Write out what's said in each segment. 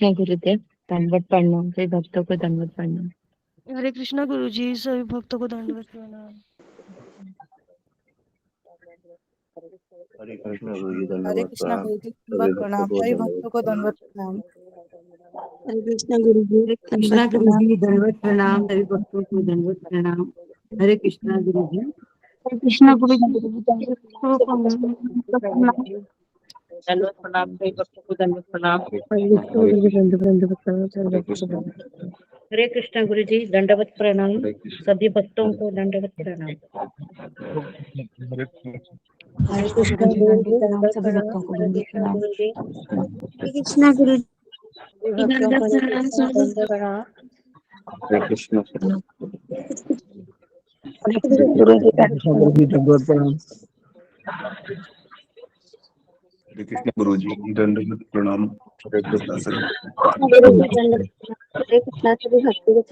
क्या गुरुदेव, दंडवत प्रणाम। सभी भक्तों को दंडवत प्रणाम। हरे कृष्णा गुरु जी, सभी भक्तों को दंडवत प्रणाम। हरे कृष्ण गुरु जी, हरे धन्यवाद कृष्णा प्रणाम। गुरु जी, सभी दंडवत भक्तों प्रणाम। को सभी धन्यवाद भक्तों को प्रणाम। दंडवत प्रणाम। हरे कृष्णा गुरु जी, हरे कृष्णा दंडवत गुरु प्रणाम। जी, दंडवत प्रणाम। सभी भक्तों को दंडवत प्रणाम। हरे कृष्णा गुरु जी। हरे कृष्णा गुरु जी, दंडवत प्रणाम। दंडवत प्रणाम, सभी भक्तों को दंडवत प्रणाम। हरे हरे कृष्ण कृष्णा हरे गुरु जी, कृष्ण दंडवत प्रणाम। सभी हरे भक्तों को कृष्ण दंडवत प्रणाम। हरे कृष्णा गुरु जी, दंडवत प्रणाम। हरे कृष्ण सभी भक्तों हरे को दंडवत प्रणाम। हरे कृष्ण हरे हरे कृष्णा कृष्णा गुरु गुरु जी, जी, दंडवत सभी प्रणाम। भक्तों को हरे दंडवत कृष्णा प्रणाम। गुरु जी, हरे कृष्णा गुरु सभी जी, भक्तों दंडवत को प्रणाम। सभी दंडवत प्रणाम। हरे कृष्ण हरे भक्तों कृष्णा को गुरु जी, दंडवत प्रणाम। दंडवत प्रणाम। हरे कृष्ण गुरु जी, दंडवत प्रणाम। हरे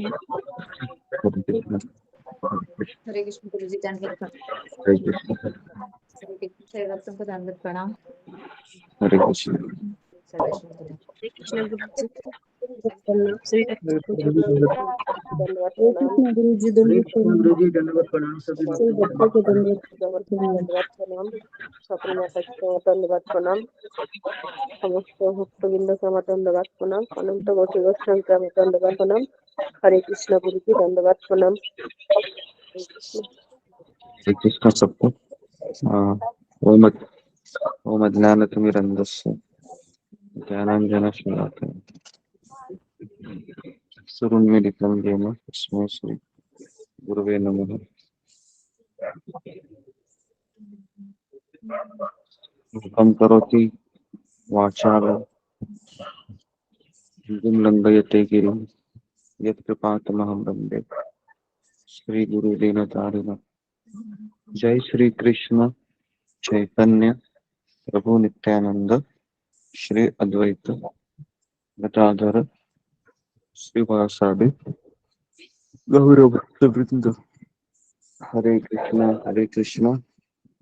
कृष्ण सभी गुरु जी, दंडवत प्रणाम। हरे कृष्णा सभी भक्तों को दंडवत प्रणाम। हरे कृष्ण हरे कृष्ण हरे कृष्ण गुरु जी, दंडवत प्रणाम। हरे कृष्ण हरे कृष्ण, सभी भक्तों को दंडवत प्रणाम। हरे कृष्ण हरे कृष्ण गुरु जी। हरे कृष्णा गुरु जी, दंडवत प्रणाम। सभी भक्तों को दंडवत हरे प्रणाम। कृष्णा गुरु जी, दंडवत प्रणाम। दंडवत प्रणाम सभी सभी भक्तों को दंडवत प्रणाम। दंडवत प्रणाम। সকল মাতাকে ধন্যবাদ প্রণাম। সমস্ত ভক্তবৃন্দকে আমার ধন্যবাদ প্রণাম। অনন্ত কোটি গোস্বামীকে আমার ধন্যবাদ প্রণাম। হরে কৃষ্ণ গুরুজি, ধন্যবাদ প্রণাম। হরে কৃষ্ণ। हरे कृष्ण सबको। ओम अज्ञानतिमिरन्धस्य ज्ञानाञ्जनशलाकया चक्षुरुन्मीलितं येन तस्मै श्री गुरवे नमः। मूकं करोति वाचालं लङ्घयते गिरिं यत्कृपातमहं वन्दे श्री गुरुदीनतारिणः। जय श्री कृष्ण चैतन्य प्रभु नित्यानंद श्री अद्वैत गदाधर श्रीवासादि गौर भक्तवृंद। हरे कृष्णा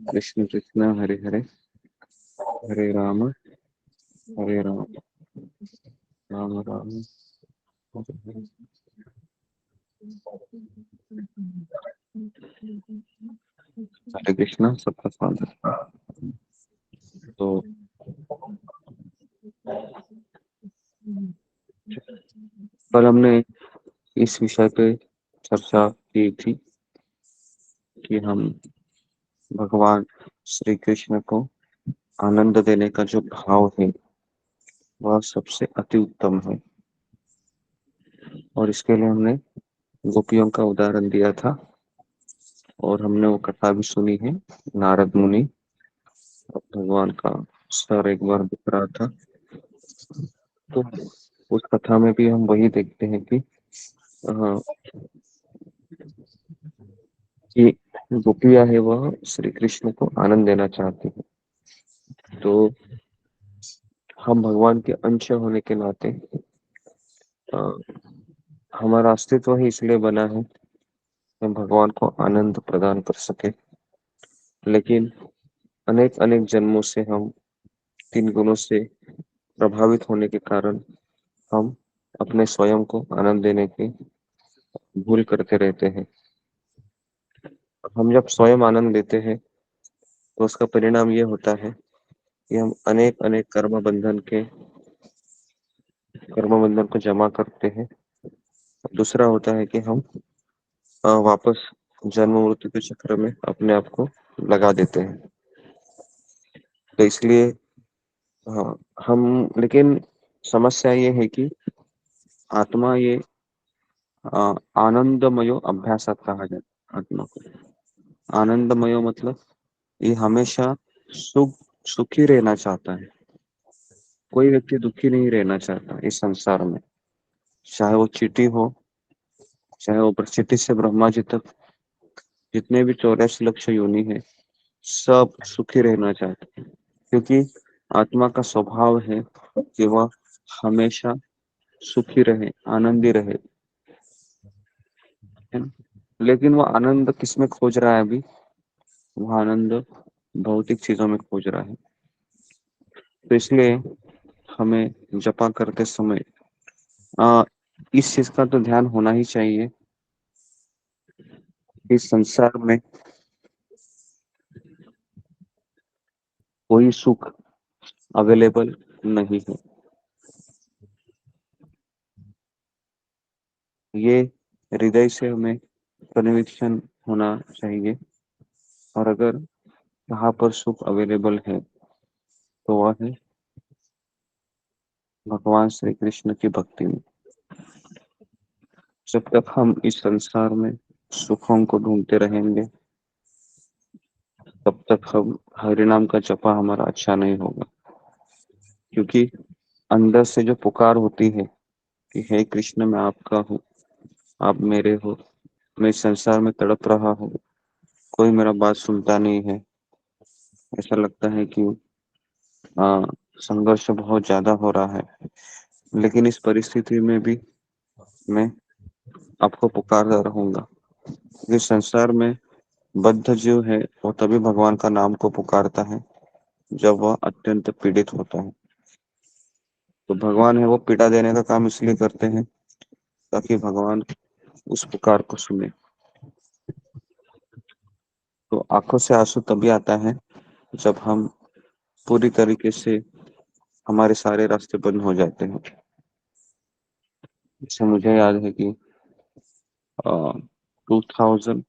कृष्ण कृष्ण हरे हरे, हरे राम राम राम हरे हरे। हरे कृष्णा, सबका स्वागत है। तो कल हमने इस विषय पे चर्चा की थी कि हम भगवान श्री कृष्ण को आनंद देने का जो भाव है वह सबसे अति उत्तम है, और इसके लिए हमने गोपियों का उदाहरण दिया था और हमने वो कथा भी सुनी है। नारद मुनि और भगवान का सर एक बार दिख रहा था, तो उस कथा में भी हम वही देखते हैं कि अ, कि गोपियां है वह श्री कृष्ण को आनंद देना चाहती है। तो हम भगवान के अंश होने के नाते अ, हमारा अस्तित्व ही इसलिए बना है कि हम भगवान को आनंद प्रदान कर सके। लेकिन अनेक अनेक जन्मों से हम तीन गुणों से प्रभावित होने के कारण हम अपने स्वयं को आनंद देने की भूल करते रहते हैं। हम जब स्वयं आनंद देते हैं तो उसका परिणाम ये होता है कि हम अनेक अनेक कर्म बंधन को जमा करते हैं। दूसरा होता है कि हम वापस जन्म मृत्यु के चक्र में अपने आप को लगा देते हैं। तो इसलिए हाँ, हम लेकिन समस्या ये है कि आत्मा ये आनंदमयो अभ्यासात कहा जाता है। आत्मा को आनंदमयो मतलब ये हमेशा सुखी रहना चाहता है। कोई व्यक्ति दुखी नहीं रहना चाहता इस संसार में, चाहे वो चींटी हो, चाहे वो प्रचिति से ब्रह्मा जी तक जितने भी 84 लक्ष योनि है, सब सुखी रहना चाहते हैं। क्योंकि आत्मा का स्वभाव है कि वह हमेशा सुखी रहे, आनंदी रहे, है ना। लेकिन वह आनंद किसमें खोज रहा है अभी? वह आनंद भौतिक चीजों में खोज रहा है। तो इसलिए हमें जपा करते समय इस चीज का तो ध्यान होना ही चाहिए इस संसार में कोई सुख अवेलेबल नहीं है। ये हृदय से हमें कन्विक्शन होना चाहिए। और अगर यहाँ पर सुख अवेलेबल है तो वह है भगवान श्री कृष्ण की भक्ति में। जब तक हम इस संसार में सुखों को ढूंढते रहेंगे तब तक हम हरि नाम का जपा हमारा अच्छा नहीं होगा, क्योंकि अंदर से जो पुकार होती है कि हे कृष्ण मैं आपका हूँ, आप मेरे हो, मैं इस संसार में तड़प रहा हूँ, कोई मेरा बात सुनता नहीं है, ऐसा लगता है कि संघर्ष बहुत ज्यादा हो रहा है, लेकिन इस परिस्थिति में भी मैं आपको पुकारता रहूंगा। इस संसार में बद्ध जीव है वो तभी भगवान का नाम को पुकारता है जब वह अत्यंत पीड़ित होता है। तो भगवान है वो पीड़ा देने का काम इसलिए करते हैं ताकि भगवान उस पुकार को सुने। तो आंखों से आंसू तभी आता है जब हम पूरी तरीके से हमारे सारे रास्ते बंद हो जाते हैं। जैसे मुझे याद है कि 2016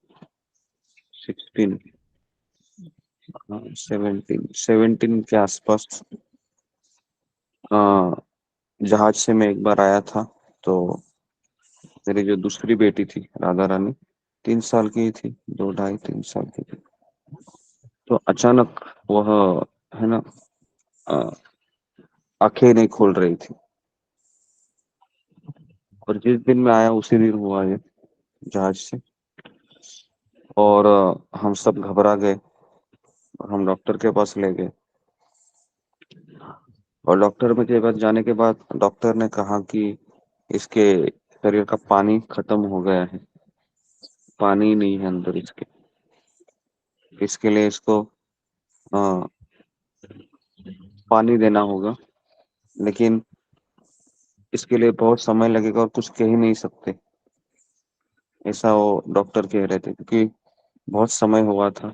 17 के आसपास जहाज से मैं एक बार आया था। तो मेरी जो दूसरी बेटी थी राधा रानी 3 साल की थी, 2 ढाई 3 साल की थी। तो अचानक वह है ना अ, आंखें नहीं खोल रही थी, और जिस दिन मैं आया उसी दिन हुआ ये जहाज से। और हम सब घबरा गए और हम डॉक्टर के पास ले गए। और डॉक्टर में के पास जाने के बाद डॉक्टर ने कहा कि इसके शरीर का पानी खत्म हो गया है, पानी नहीं है अंदर इसके, इसके लिए इसको अ, पानी देना होगा, लेकिन इसके लिए बहुत समय लगेगा और कुछ कह ही नहीं सकते, ऐसा वो डॉक्टर कह रहे थे, क्योंकि बहुत समय हुआ था।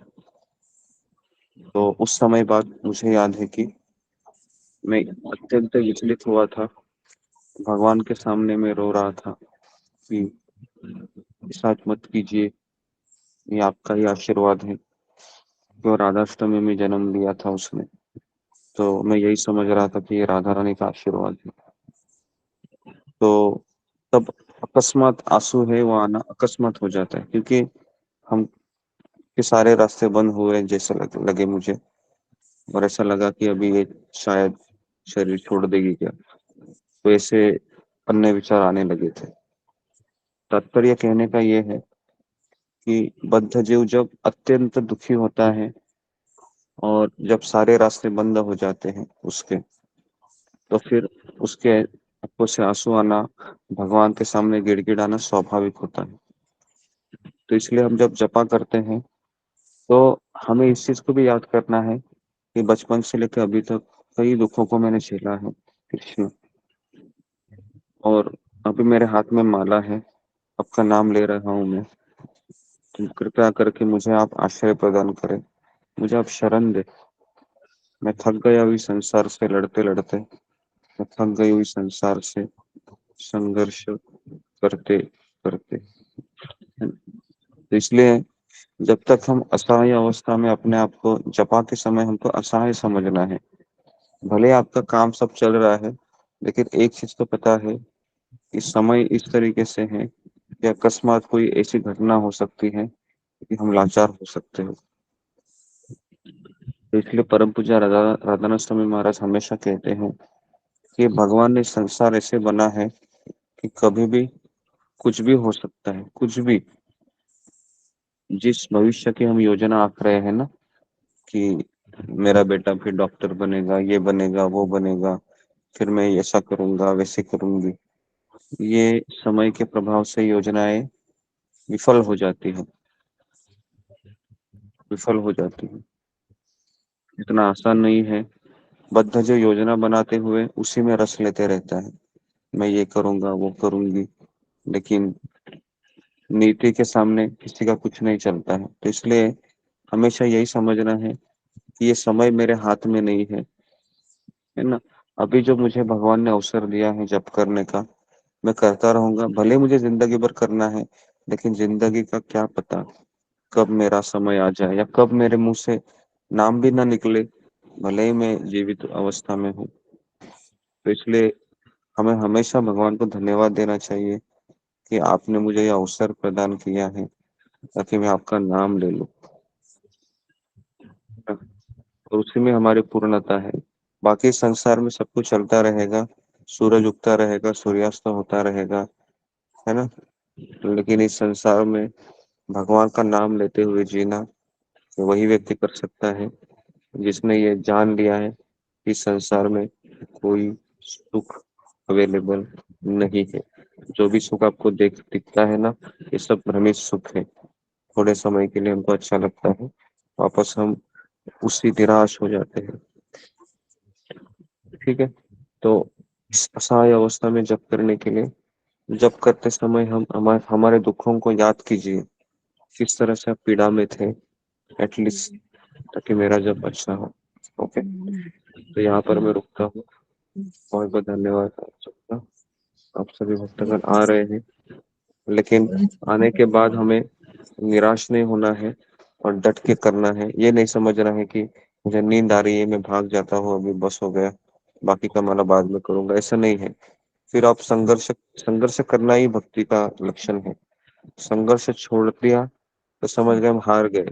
तो उस समय बाद मुझे याद है कि मैं अत्यंत विचलित हुआ था, भगवान के सामने मैं रो रहा था कि ऐसा मत कीजिए, ये आपका ही आशीर्वाद है, जो राधाष्टमी में जन्म लिया था उसने। तो मैं यही समझ रहा था कि ये राधा रानी का आशीर्वाद है। तो तब अकस्मात आंसू है वो आना अकस्मात हो जाता है, क्योंकि हम के सारे रास्ते बंद हुए जैसे लगे मुझे, और ऐसा लगा कि अभी ये शायद शरीर छोड़ देगी क्या। तो ऐसे अन्य विचार आने लगे थे। तात्पर्य कहने का ये है कि बद्ध जीव जब अत्यंत दुखी होता है और जब सारे रास्ते बंद हो जाते हैं उसके, तो फिर उसके आंखों से आंसू आना, भगवान के सामने गिड़गिड़ाना स्वाभाविक होता है। तो इसलिए हम जब जपा करते हैं तो हमें इस चीज को भी याद करना है कि बचपन से लेकर अभी तक कई दुखों को मैंने झेला है कृष्ण, और अभी मेरे हाथ में माला है, आपका नाम ले रहा हूँ मैं, तो कृपया करके मुझे आप आश्रय प्रदान करें, मुझे आप शरण दे। मैं थक गया हुई संसार से लड़ते लड़ते, मैं थक गई हुई संसार से संघर्ष करते करते। तो इसलिए जब तक हम असहाय अवस्था में अपने आप को जपा के समय हमको असहाय समझना है। भले आपका काम सब चल रहा है, लेकिन एक चीज तो पता है कि समय इस तरीके से है कि अकस्मात कोई ऐसी घटना हो सकती है कि हम लाचार हो सकते हैं। तो इसलिए परम पूज्य राधानाथ स्वामी महाराज हमेशा कहते हैं कि भगवान ने संसार ऐसे बना है कि कभी भी कुछ भी हो सकता है, कुछ भी। जिस भविष्य की हम योजना आंक रहे हैं ना कि मेरा बेटा फिर डॉक्टर बनेगा, ये बनेगा, वो बनेगा, फिर मैं ऐसा करूंगा, वैसे करूंगी, ये समय के प्रभाव से योजनाएं विफल हो जाती हैं, विफल हो जाती हैं। इतना आसान नहीं है बद्ध जो योजना बनाते हुए उसी में रस लेते रहता है, मैं ये करूंगा वो करूंगी, लेकिन नीति के सामने किसी का कुछ नहीं चलता है। तो इसलिए हमेशा यही समझना है कि ये समय मेरे हाथ में नहीं है ना। अभी जो मुझे भगवान ने अवसर दिया है जप करने का, मैं करता रहूंगा, भले मुझे जिंदगी भर करना है, लेकिन जिंदगी का क्या पता कब मेरा समय आ जाए या कब मेरे मुंह से नाम भी ना निकले, भले ही मैं जीवित अवस्था में हूँ। तो इसलिए हमें हमेशा भगवान को धन्यवाद देना चाहिए कि आपने मुझे यह अवसर प्रदान किया है ताकि मैं आपका नाम ले लूं, और उसी में हमारी पूर्णता है। बाकी संसार में सब कुछ चलता रहेगा, सूरज उगता रहेगा, सूर्यास्त होता रहेगा, है ना। लेकिन इस संसार में भगवान का नाम लेते हुए जीना वही व्यक्ति कर सकता है जिसने ये जान लिया है कि संसार में कोई सुख अवेलेबल नहीं है। जो भी सुख आपको दिखता है ना, ये सब भ्रमित सुख है, थोड़े समय के लिए हमको अच्छा लगता है, वापस हम उसी निराश हो जाते हैं। ठीक है, तो इस असहाय अवस्था में जप करने के लिए जप करते समय हम हमारे दुखों को याद कीजिए, किस तरह से आप पीड़ा में थे, एटलीस्ट, ताकि मेरा जब अच्छा हो। ओके, तो यहाँ पर मैं रुकता हूँ। बहुत बहुत धन्यवाद आप सबका। आप सभी भक्तगण आ रहे हैं, लेकिन आने के बाद हमें निराश नहीं होना है और डट के करना है। ये नहीं समझना है कि मुझे नींद आ रही है, मैं भाग जाता हूँ, अभी बस हो गया, बाकी का मैं बाद में करूंगा, ऐसा नहीं है। फिर आप संघर्ष करना ही भक्ति का लक्षण है। संघर्ष छोड़ दिया तो समझ गए हम हार गए।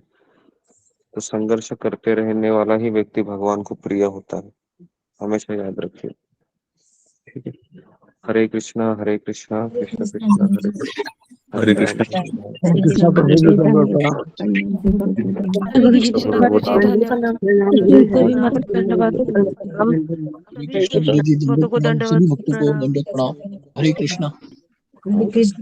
तो संघर्ष करते रहने वाला ही व्यक्ति भगवान को प्रिय होता है, हमेशा याद रखिए। ठीक है, हरे कृष्णा कृष्ण कृष्ण हरे हरे राम कृष्ण। हरे कृष्णा राम। प्रभु जी दंडवत प्रणाम। हरे गुरु जी कृष्णा प्रभु गुरु बहुत जी धन्यवाद। सभी माता को धन्यवाद। हरे सभी कृष्ण गुरु जी भक्तों को दंडवत प्रणाम, दंडवत सभी भक्तों को प्रणाम। दंडवत प्रणाम। हरे कृष्णा। कृष्ण